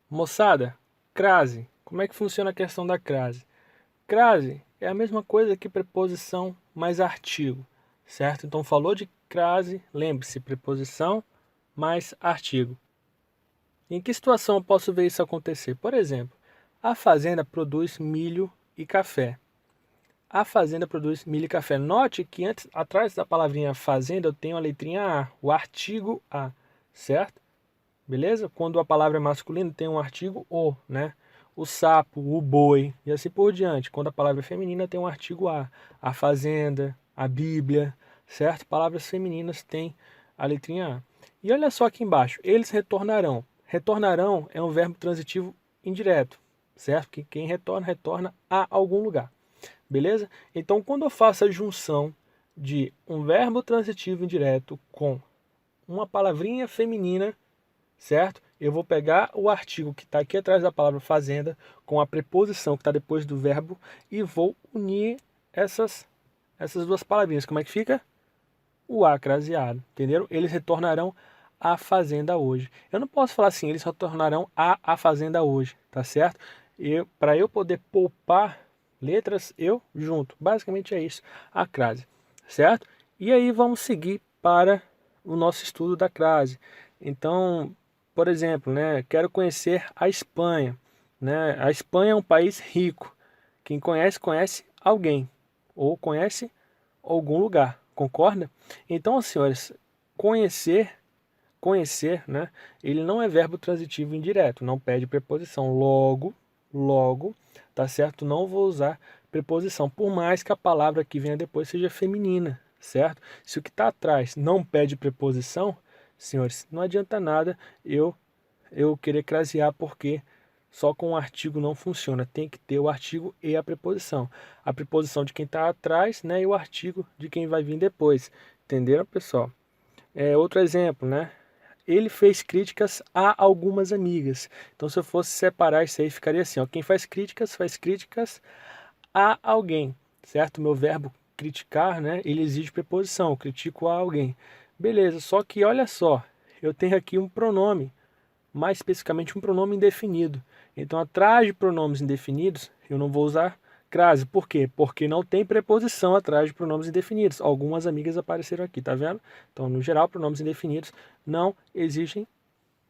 Moçada, crase. Como é que funciona a questão da crase? Crase é a mesma coisa que preposição mais artigo, certo? Então falou de crase, lembre-se, preposição mais artigo. Em que situação eu posso ver isso acontecer? Por exemplo, a fazenda produz milho e café. A fazenda produz milho e café. Note que antes, atrás da palavrinha fazenda eu tenho a letrinha A, o artigo A, certo? Beleza? Quando a palavra é masculina, tem um artigo o, né? O sapo, o boi e assim por diante. Quando a palavra é feminina, tem um artigo a fazenda, a Bíblia, certo? Palavras femininas têm a letrinha A. E olha só aqui embaixo, eles retornarão. Retornarão é um verbo transitivo indireto, certo? Que quem retorna, retorna a algum lugar. Beleza? Então, quando eu faço a junção de um verbo transitivo indireto com uma palavrinha feminina, certo? Eu vou pegar o artigo que está aqui atrás da palavra fazenda com a preposição que está depois do verbo e vou unir essas duas palavrinhas. Como é que fica? O A craseado, entenderam? Eles retornarão à fazenda hoje. Eu não posso falar assim, eles retornarão à fazenda hoje, tá certo? Para eu poder poupar letras, eu junto. Basicamente é isso, a crase, certo? E aí vamos seguir para o nosso estudo da crase. Então, por exemplo, né, quero conhecer a Espanha, né? A Espanha é um país rico. Quem conhece, conhece alguém ou conhece algum lugar, concorda? Então, senhores, conhecer, conhecer, né? Ele não é verbo transitivo indireto, não pede preposição. Logo, tá certo? Não vou usar preposição, por mais que a palavra que venha depois seja feminina, certo? Se o que está atrás não pede preposição, senhores, não adianta nada eu querer crasear porque só com o artigo não funciona. Tem que ter o artigo e a preposição. A preposição de quem está atrás, né, e o artigo de quem vai vir depois. Entenderam, pessoal? Outro exemplo, né? Ele fez críticas a algumas amigas. Então, se eu fosse separar isso aí, ficaria assim: ó, quem faz críticas a alguém, certo? Meu verbo criticar, né? Ele exige preposição. Eu critico a alguém. Beleza, só que olha só, eu tenho aqui um pronome, mais especificamente um pronome indefinido. Então, atrás de pronomes indefinidos, eu não vou usar crase. Por quê? Porque não tem preposição atrás de pronomes indefinidos. Algumas amigas apareceram aqui, tá vendo? Então, no geral, pronomes indefinidos não exigem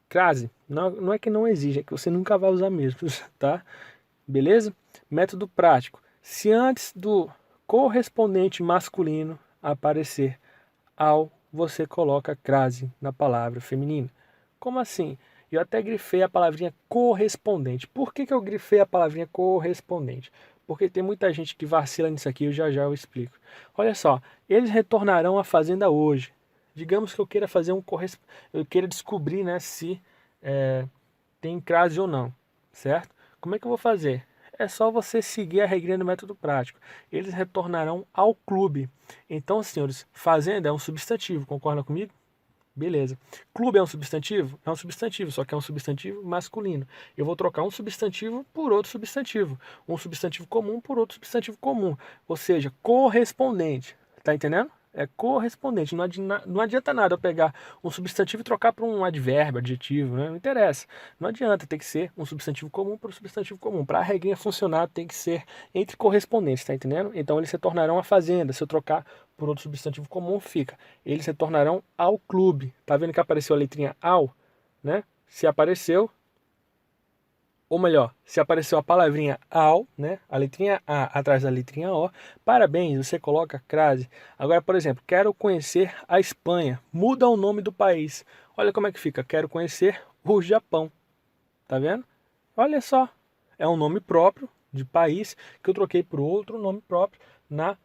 crase. Não é que não exigem, é que você nunca vai usar mesmo, tá? Beleza? Método prático. Se antes do correspondente masculino aparecer ao, você coloca crase na palavra feminina. Como assim? Eu até grifei a palavrinha correspondente. Por que eu grifei a palavrinha correspondente? Porque tem muita gente que vacila nisso aqui, já eu explico. Olha só, eles retornarão à fazenda hoje. Digamos que eu queira fazer eu queira descobrir, né, se tem crase ou não, certo? Como é que eu vou fazer? É só você seguir a regrinha do método prático. Eles retornarão ao clube. Então, senhores, fazenda é um substantivo, concorda comigo? Beleza. Clube é um substantivo? É um substantivo, só que é um substantivo masculino. Eu vou trocar um substantivo por outro substantivo. Um substantivo comum por outro substantivo comum. Ou seja, correspondente. Tá entendendo? É correspondente. Não adianta nada eu pegar um substantivo e trocar por um advérbio, adjetivo, né? Não interessa. Não adianta, tem que ser um substantivo comum para um substantivo comum. Para a regrinha funcionar, tem que ser entre correspondentes, tá entendendo? Então eles se tornarão a fazenda. Se eu trocar por outro substantivo comum, fica: eles retornarão ao clube. Tá vendo que apareceu a letrinha ao, né? Se apareceu, ou melhor, se apareceu a palavrinha ao, né? A letrinha A atrás da letrinha O, parabéns, você coloca a crase. Agora, por exemplo, quero conhecer a Espanha. Muda o nome do país. Olha como é que fica: quero conhecer o Japão. Tá vendo? Olha só, é um nome próprio de país que eu troquei por outro nome próprio na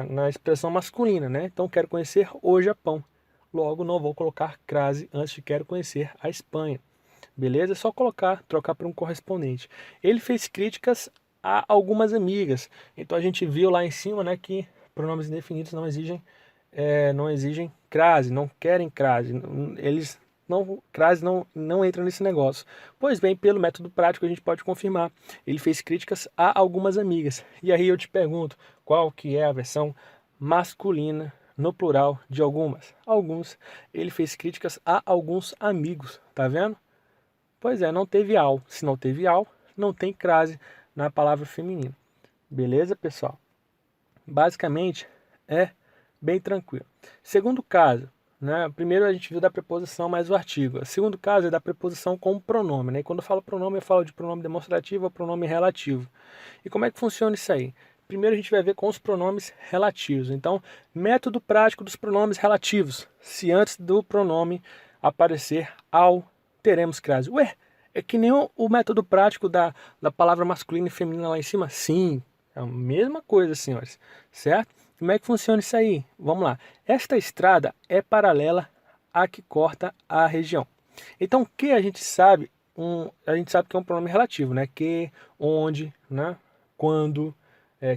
na expressão masculina, né? Então quero conhecer o Japão. Logo não vou colocar crase antes de quero conhecer a Espanha. Beleza? É só colocar, trocar por um correspondente. Ele fez críticas a algumas amigas. Então a gente viu lá em cima, né, que pronomes indefinidos não exigem crase, não querem crase. Eles não, crase não entra nesse negócio. Pois bem, pelo método prático a gente pode confirmar. Ele fez críticas a algumas amigas. E aí eu te pergunto, qual que é a versão masculina no plural de algumas? Alguns. Ele fez críticas a alguns amigos, tá vendo? Pois é, não teve al. Se não teve al, não tem crase na palavra feminina. Beleza, pessoal? Basicamente, é bem tranquilo. Segundo caso, né? Primeiro a gente viu da preposição mais o artigo. O segundo caso é da preposição com o pronome, né? E quando eu falo pronome, eu falo de pronome demonstrativo ou pronome relativo. E como é que funciona isso aí? Primeiro a gente vai ver com os pronomes relativos. Então, método prático dos pronomes relativos. Se antes do pronome aparecer ao, teremos crase. Ué, é que nem o método prático da palavra masculina e feminina lá em cima? Sim, é a mesma coisa, senhores. Certo? Como é que funciona isso aí? Vamos lá. Esta estrada é paralela à que corta a região. Então, o que a gente sabe? A gente sabe que é um pronome relativo, né? Que, onde, né? Quando,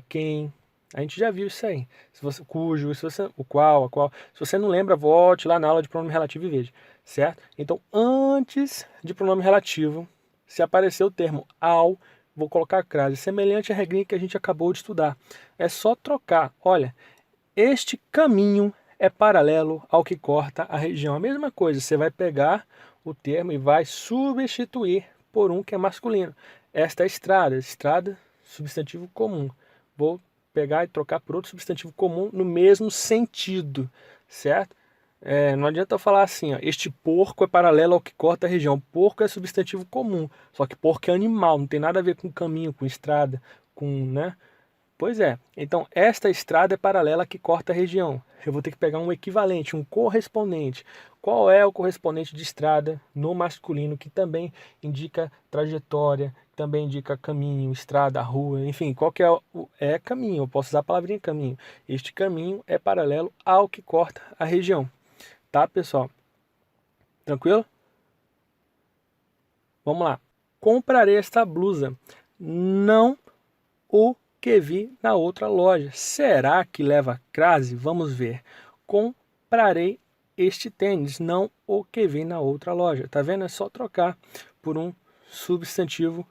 quem. A gente já viu isso aí. Se você, cujo, se você, o qual, a qual. Se você não lembra, volte lá na aula de pronome relativo e veja. Certo? Então, antes de pronome relativo, se aparecer o termo ao, vou colocar a crase, semelhante à regrinha que a gente acabou de estudar. É só trocar. Olha, este caminho é paralelo ao que corta a região. A mesma coisa, você vai pegar o termo e vai substituir por um que é masculino. Esta é estrada, estrada, substantivo comum. Vou pegar e trocar por outro substantivo comum no mesmo sentido, certo? Não adianta eu falar assim, ó, este porco é paralelo ao que corta a região. Porco é substantivo comum, só que porco é animal, não tem nada a ver com caminho, com estrada, com, né? Pois é, então esta estrada é paralela que corta a região. Eu vou ter que pegar um equivalente, um correspondente. Qual é o correspondente de estrada no masculino que também indica trajetória, também indica caminho, estrada, rua, enfim, qual que é caminho? Eu posso usar a palavrinha caminho. Este caminho é paralelo ao que corta a região. Tá, pessoal? Tranquilo? Vamos lá. Comprarei esta blusa. Não o que vi na outra loja. Será que leva crase? Vamos ver. Comprarei este tênis, não o que vi na outra loja. Tá vendo? É só trocar por um substantivo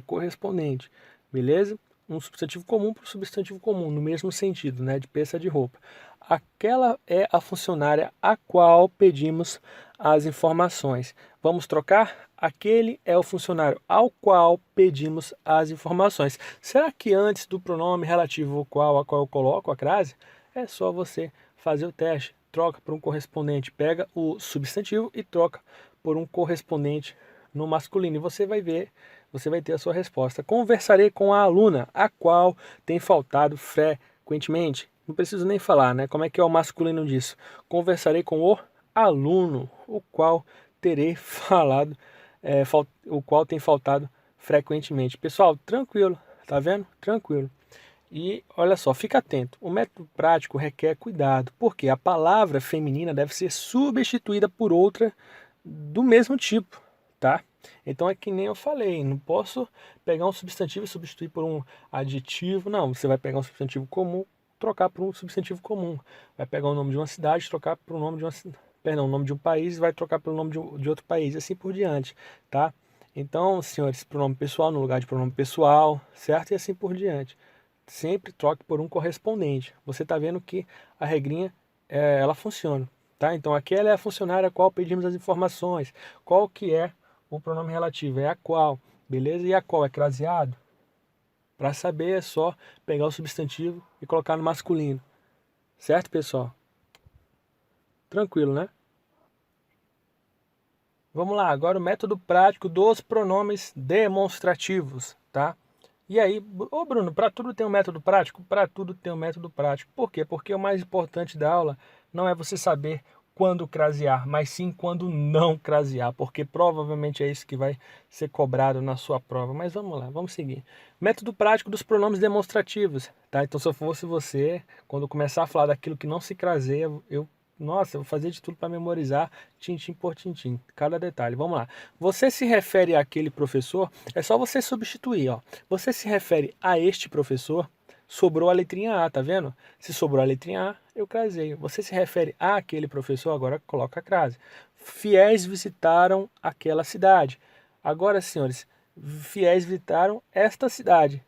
correspondente. Beleza? Um substantivo comum para um substantivo comum, no mesmo sentido, né? De peça de roupa. Aquela é a funcionária a qual pedimos as informações. Vamos trocar? Aquele é o funcionário ao qual pedimos as informações. Será que antes do pronome relativo ao qual eu coloco a crase? É só você fazer o teste. Troca por um correspondente. Pega o substantivo e troca por um correspondente no masculino. E você vai ver, você vai ter a sua resposta. Conversarei com a aluna, a qual tem faltado frequentemente. Não preciso nem falar, né? Como é que é o masculino disso? Conversarei com o aluno, o qual terei falado, o qual tem faltado frequentemente. Pessoal, tranquilo, tá vendo? Tranquilo. E olha só, fica atento. O método prático requer cuidado, porque a palavra feminina deve ser substituída por outra do mesmo tipo, tá? Então é que nem eu falei, não posso pegar um substantivo e substituir por um adjetivo. Não, você vai pegar um substantivo comum, trocar por um substantivo comum. Vai pegar o nome de uma cidade, trocar por o nome de o nome de um país, vai trocar pelo nome de outro país, e assim por diante, tá? Então, senhores, pronome pessoal no lugar de pronome pessoal, certo? E assim por diante. Sempre troque por um correspondente. Você está vendo que a regrinha, ela funciona, tá? Então, aquela é a funcionária a qual pedimos as informações. Qual que é o pronome relativo? É a qual, beleza? E a qual é craseado? Para saber é só pegar o substantivo e colocar no masculino. Certo, pessoal? Tranquilo, né? Vamos lá, agora o método prático dos pronomes demonstrativos, tá? E aí, ô Bruno, para tudo tem um método prático? Para tudo tem um método prático. Por quê? Porque o mais importante da aula não é você saber quando crasear, mas sim quando não crasear, porque provavelmente é isso que vai ser cobrado na sua prova. Mas vamos lá, vamos seguir. Método prático dos pronomes demonstrativos, tá? Então, se eu fosse você, quando eu começar a falar daquilo que não se craseia, nossa, eu vou fazer de tudo para memorizar, tintim por tintim, cada detalhe. Vamos lá. Você se refere àquele professor, é só você substituir, ó. Você se refere a este professor, sobrou a letrinha A, tá vendo? Se sobrou a letrinha A, eu craseio. Você se refere àquele professor, agora coloca a crase. Fiéis visitaram aquela cidade. Agora, senhores, fiéis visitaram esta cidade.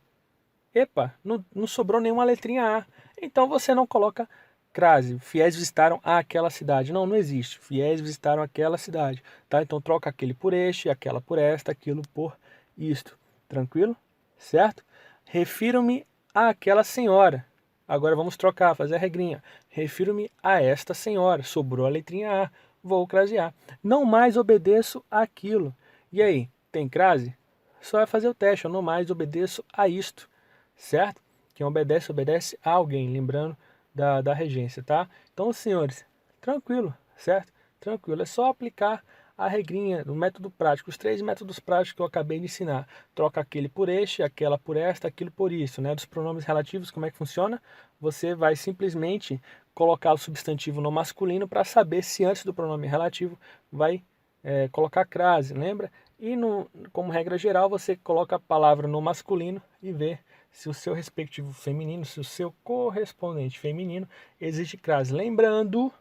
Epa, não sobrou nenhuma letrinha A. Então você não coloca crase, fiéis visitaram aquela cidade. Não, não existe. Fiéis visitaram aquela cidade, tá? Então troca aquele por este, aquela por esta, aquilo por isto. Tranquilo? Certo? Refiro-me àquela senhora. Agora vamos trocar, fazer a regrinha. Refiro-me a esta senhora. Sobrou a letrinha A. Vou crasear. Não mais obedeço àquilo. E aí, tem crase? Só é fazer o teste. Eu não mais obedeço a isto. Certo? Quem obedece, obedece a alguém. Lembrando da regência, tá? Então, senhores, tranquilo, certo? Tranquilo. É só aplicar a regrinha do método prático, os 3 métodos práticos que eu acabei de ensinar. Troca aquele por este, aquela por esta, aquilo por isso, né? Dos pronomes relativos, como é que funciona? Você vai simplesmente colocar o substantivo no masculino para saber se antes do pronome relativo vai colocar crase, lembra? E como regra geral, você coloca a palavra no masculino e vê se o seu respectivo feminino, se o seu correspondente feminino exige crase. Lembrando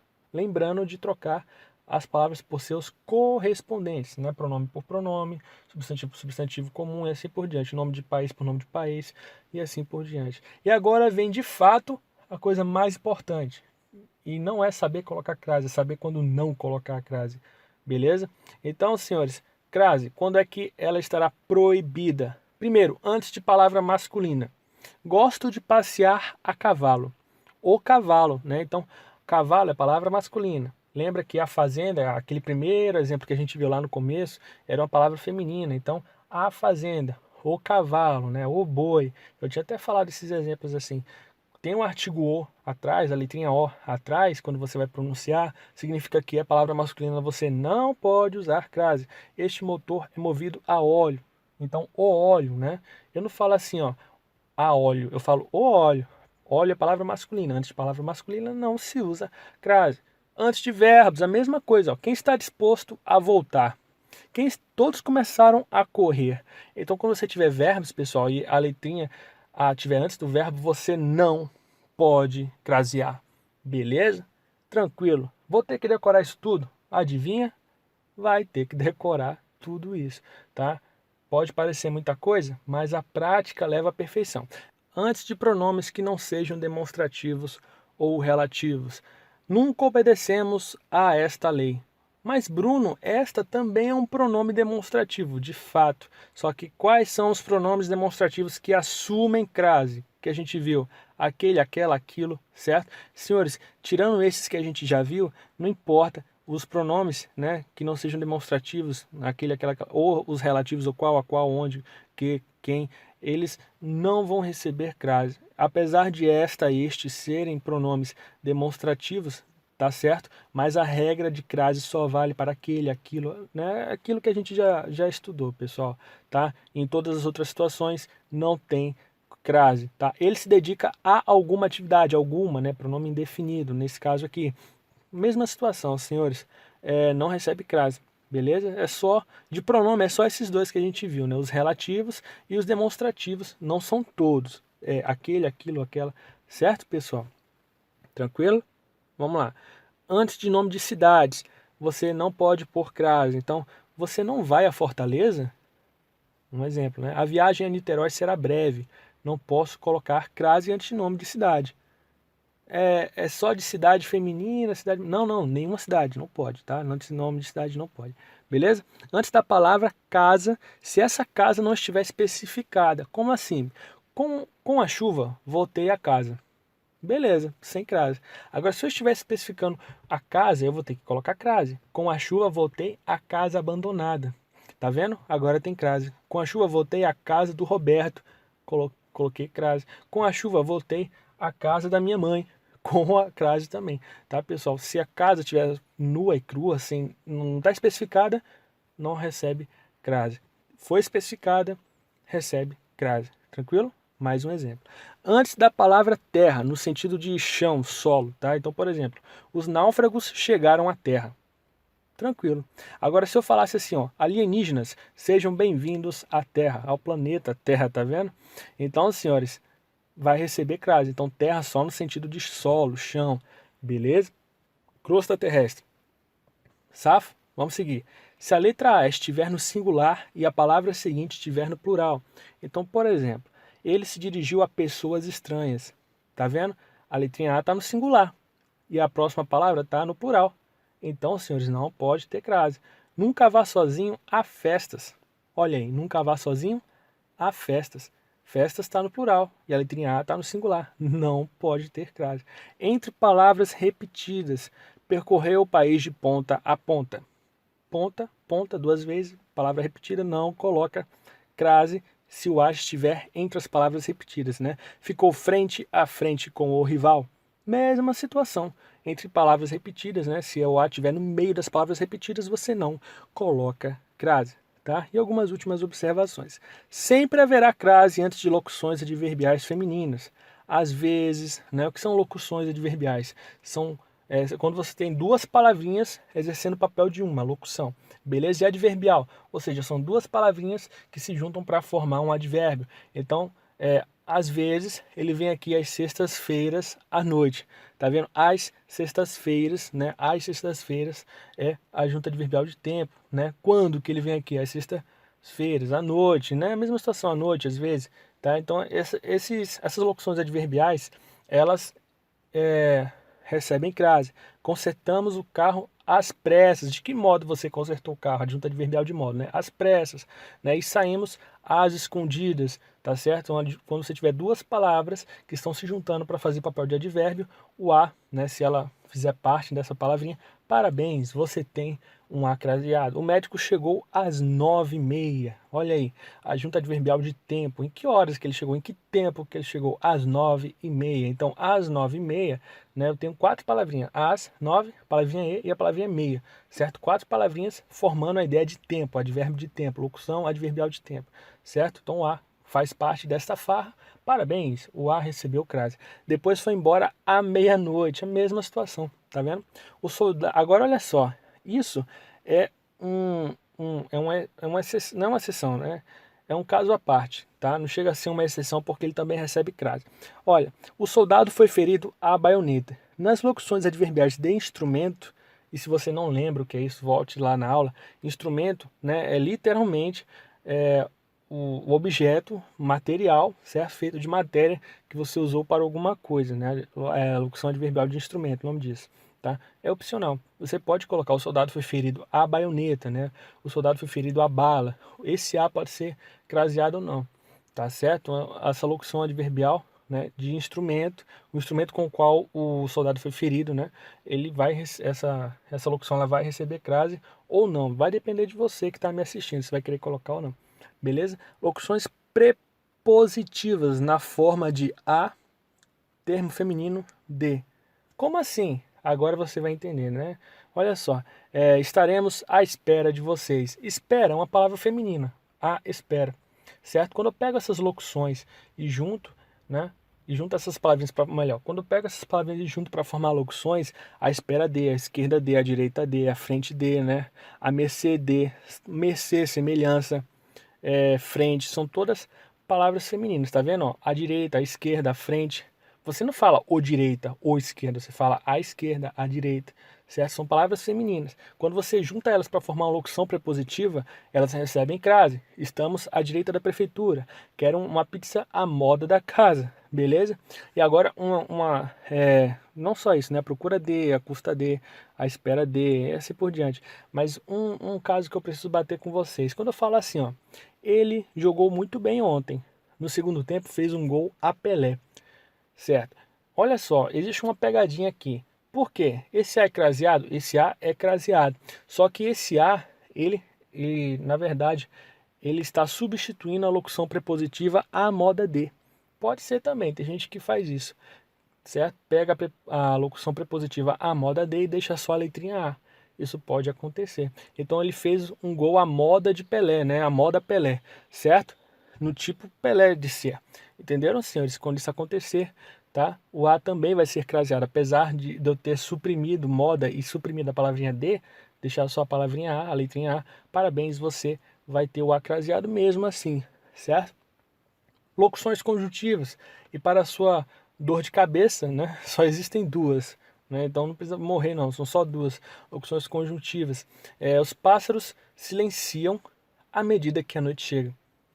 de trocar as palavras por seus correspondentes, né? Pronome por pronome, substantivo por substantivo comum e assim por diante, nome de país por nome de país e assim por diante. E agora vem de fato a coisa mais importante, e não é saber colocar crase, é saber quando não colocar a crase, beleza? Então, senhores, crase, quando é que ela estará proibida? Primeiro, antes de palavra masculina. Gosto de passear a cavalo. O cavalo, né? Então, cavalo é palavra masculina. Lembra que a fazenda, aquele primeiro exemplo que a gente viu lá no começo, era uma palavra feminina. Então, a fazenda, o cavalo, né? O boi. Eu tinha até falado esses exemplos assim. Tem um artigo o atrás, a letrinha o atrás, quando você vai pronunciar, significa que a palavra masculina você não pode usar crase. Este motor é movido a óleo. Então, o óleo, né? Eu não falo assim, ó, a óleo, eu falo o óleo. Óleo é palavra masculina. Antes de palavra masculina não se usa crase. Antes de verbos, a mesma coisa, ó. Quem está disposto a voltar? Todos começaram a correr. Então, quando você tiver verbos, pessoal, e a letrinha tiver antes do verbo, você não pode crasear. Beleza? Tranquilo. Vou ter que decorar isso tudo? Adivinha? Vai ter que decorar tudo isso, tá? Pode parecer muita coisa, mas a prática leva à perfeição. Antes de pronomes que não sejam demonstrativos ou relativos, nunca obedecemos a esta lei. Mas, Bruno, esta também é um pronome demonstrativo, de fato. Só que quais são os pronomes demonstrativos que assumem crase? Que a gente viu, aquele, aquela, aquilo, certo? Senhores, tirando esses que a gente já viu, não importa os pronomes, né, que não sejam demonstrativos, aquele, aquela, ou os relativos, o qual, a qual, onde, que, quem, eles não vão receber crase. Apesar de esta e este serem pronomes demonstrativos, tá certo? Mas a regra de crase só vale para aquele, aquilo, né? Aquilo que a gente já estudou, pessoal, tá? Em todas as outras situações não tem crase, tá? Ele se dedica a alguma atividade, alguma, né? Pronome indefinido, nesse caso aqui. Mesma situação, senhores, não recebe crase, beleza? É só, de pronome, é só esses dois que a gente viu, né? Os relativos e os demonstrativos, não são todos. É aquele, aquilo, aquela, certo, pessoal? Tranquilo? Vamos lá. Antes de nome de cidades, você não pode pôr crase. Então, você não vai a Fortaleza? Um exemplo, né? A viagem a Niterói será breve. Não posso colocar crase antes de nome de cidade. É só de cidade feminina, cidade... Não, nenhuma cidade, não pode, tá? Antes de nome de cidade não pode. Beleza? Antes da palavra casa, se essa casa não estiver especificada. Como assim? Com a chuva, voltei a casa. Beleza, sem crase. Agora, se eu estiver especificando a casa, eu vou ter que colocar crase. Com a chuva, voltei à casa abandonada. Tá vendo? Agora tem crase. Com a chuva, voltei à casa do Roberto. Coloquei crase. Com a chuva, voltei à casa da minha mãe. Com a crase também. Tá, pessoal? Se a casa estiver nua e crua, assim, não está especificada, não recebe crase. Foi especificada, recebe crase. Tranquilo? Mais um exemplo. Antes da palavra terra, no sentido de chão, solo, tá? Então, por exemplo, os náufragos chegaram à terra. Tranquilo. Agora, se eu falasse assim, ó, alienígenas, sejam bem-vindos à Terra, ao planeta Terra, tá vendo? Então, senhores, vai receber crase. Então, terra só no sentido de solo, chão, beleza? Crosta terrestre. Safo? Vamos seguir. Se a letra A estiver no singular e a palavra seguinte estiver no plural. Então, por exemplo, ele se dirigiu a pessoas estranhas. Tá vendo? A letrinha A está no singular. e a próxima palavra está no plural. Então, senhores, não pode ter crase. Nunca vá sozinho a festas. Olha aí, nunca vá sozinho a festas. Festas está no plural e a letrinha A está no singular. Não pode ter crase. Entre palavras repetidas, percorreu o país de ponta a ponta. Ponta, ponta, duas vezes, palavra repetida, não coloca crase se o A estiver entre as palavras repetidas, né? Ficou frente a frente com o rival. Mesma situação, entre palavras repetidas, né? Se o A estiver no meio das palavras repetidas, você não coloca crase, tá? E algumas últimas observações. Sempre haverá crase antes de locuções adverbiais femininas. Às vezes, né? O que são locuções adverbiais? São quando você tem duas palavrinhas exercendo o papel de uma, locução. Beleza? E adverbial, ou seja, são duas palavrinhas que se juntam para formar um advérbio. Então, às vezes, ele vem aqui às sextas-feiras à noite. Tá vendo? Às sextas-feiras, né? Às sextas-feiras é a junta adverbial de tempo, né? Quando que ele vem aqui? Às sextas-feiras, à noite, né? A mesma situação à noite, às vezes, tá? Então, essas locuções adverbiais, elas recebem crase. Consertamos o carro às pressas. De que modo você consertou o carro? Adjunta adverbial de modo, né? Às pressas, né? E saímos às escondidas, tá certo? Quando você tiver duas palavras que estão se juntando para fazer papel de advérbio, o A, né? Se ela fizer parte dessa palavrinha, parabéns, você tem um A craseado. O médico chegou às 9h30. Olha aí, a junta adverbial de tempo. Em que horas que ele chegou? Em que tempo que ele chegou? Às 9h30. Então, às 9h30, né, eu tenho quatro palavrinhas. Às 9, palavrinha E e a palavrinha meia. Certo? Quatro palavrinhas formando a ideia de tempo, advérbio de tempo, locução adverbial de tempo. Certo? Então, o A faz parte desta farra. Parabéns, o A recebeu crase. Depois foi embora à meia-noite. A mesma situação, tá vendo? O soldado... Agora, olha só. Isso é não é uma exceção, né? É um caso à parte, tá? Não chega a ser uma exceção porque ele também recebe crase. Olha, o soldado foi ferido à baioneta. Nas locuções adverbiais de instrumento, e se você não lembra o que é isso, volte lá na aula. Instrumento, né, é literalmente o objeto material, certo? Feito de matéria que você usou para alguma coisa, né? É a locução adverbial de instrumento, o nome disso. Tá? É opcional. Você pode colocar o soldado foi ferido à baioneta, né? O soldado foi ferido à bala. Esse A pode ser craseado ou não, tá certo? Essa locução adverbial, né, de instrumento, o instrumento com o qual o soldado foi ferido, né? Ele vai essa locução ela vai receber crase ou não. Vai depender de você que está me assistindo, se vai querer colocar ou não. Beleza? Locuções prepositivas na forma de a, termo feminino de. Como assim? Agora você vai entender, né? Olha só, estaremos à espera de vocês. Espera é uma palavra feminina, a espera, certo? Quando eu pego essas locuções e junto, né? E junto essas palavrinhas para melhor. Quando eu pego essas palavrinhas e junto para formar locuções, a espera de, a esquerda de, a direita de, a frente de, né? A mercê de, mercê, semelhança, frente, são todas palavras femininas, tá vendo? Ó, a direita, a esquerda, a frente. Você não fala o direita ou esquerda, você fala a esquerda, a direita, certo? São palavras femininas. Quando você junta elas para formar uma locução prepositiva, elas recebem crase. Estamos à direita da prefeitura. Quero uma pizza à moda da casa, beleza? E agora não só isso, né? A procura de, a custa de, a espera de, e assim por diante. Mas um caso que eu preciso bater com vocês. Quando eu falo assim, ó, ele jogou muito bem ontem. No segundo tempo fez um gol a Pelé. Certo? Olha só, existe uma pegadinha aqui. Por quê? Esse A é craseado? Esse A é craseado. Só que esse A, na verdade, ele está substituindo a locução prepositiva à moda de. Pode ser também, tem gente que faz isso. Certo? Pega a locução prepositiva à moda de e deixa só a letrinha A. Isso pode acontecer. Então ele fez um gol à moda de Pelé, né? A moda Pelé, certo? No tipo Pelé de ser. Entenderam, senhores? Quando isso acontecer, tá? O A também vai ser craseado. Apesar de eu ter suprimido moda e suprimido a palavrinha de, deixar só a palavrinha A, a letrinha A, parabéns, você vai ter o A craseado mesmo assim, certo? Locuções conjuntivas. E para a sua dor de cabeça, né? Só existem duas. Né? Então não precisa morrer, não. São só duas locuções conjuntivas. Os pássaros silenciam à medida que a noite chega.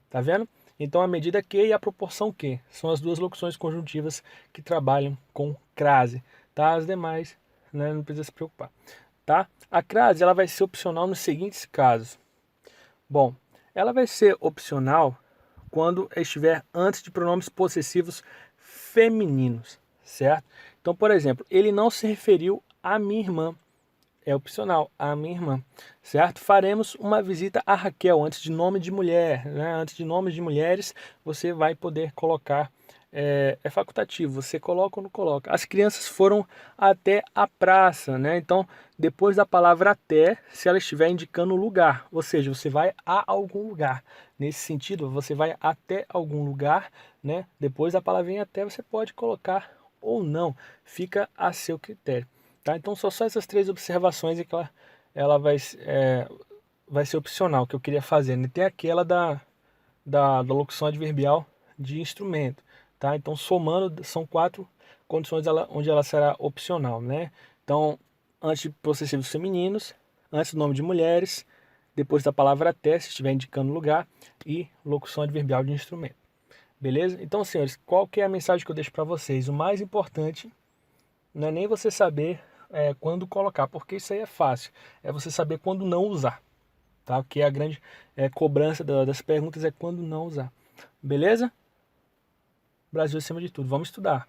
Tá vendo? Então a medida que e a proporção que são as duas locuções conjuntivas que trabalham com crase. tá? As demais, né, não precisa se preocupar, tá? A crase, ela vai ser opcional nos seguintes casos. Bom, ela vai ser opcional quando estiver antes de pronomes possessivos femininos, certo? Então, por exemplo, ele não se referiu à minha irmã, é opcional, a minha irmã, certo? Faremos uma visita a Raquel antes de nome de mulher, né? Antes de nomes de mulheres, você vai poder colocar, é facultativo, você coloca ou não coloca. As crianças foram até a praça, né? Então, depois da palavra até, se ela estiver indicando lugar, ou seja, você vai a algum lugar. Nesse sentido, você vai até algum lugar, né? Depois da palavrinha até, você pode colocar ou não, fica a seu critério. Tá? Então são só essas 3 observações que ela vai ser opcional, que eu queria fazer. Né? Tem aquela da locução adverbial de instrumento. Tá? Então somando, são 4 condições onde ela será opcional. Né? Então, antes de possessivos femininos, antes do nome de mulheres, depois da palavra até, se estiver indicando lugar, e locução adverbial de instrumento. Beleza? Então, senhores, qual que é a mensagem que eu deixo para vocês? O mais importante não é nem você saber quando colocar, porque isso aí é fácil. É você saber quando não usar, tá? Porque a grande cobrança das perguntas é quando não usar. Beleza? Brasil acima de tudo. Vamos estudar.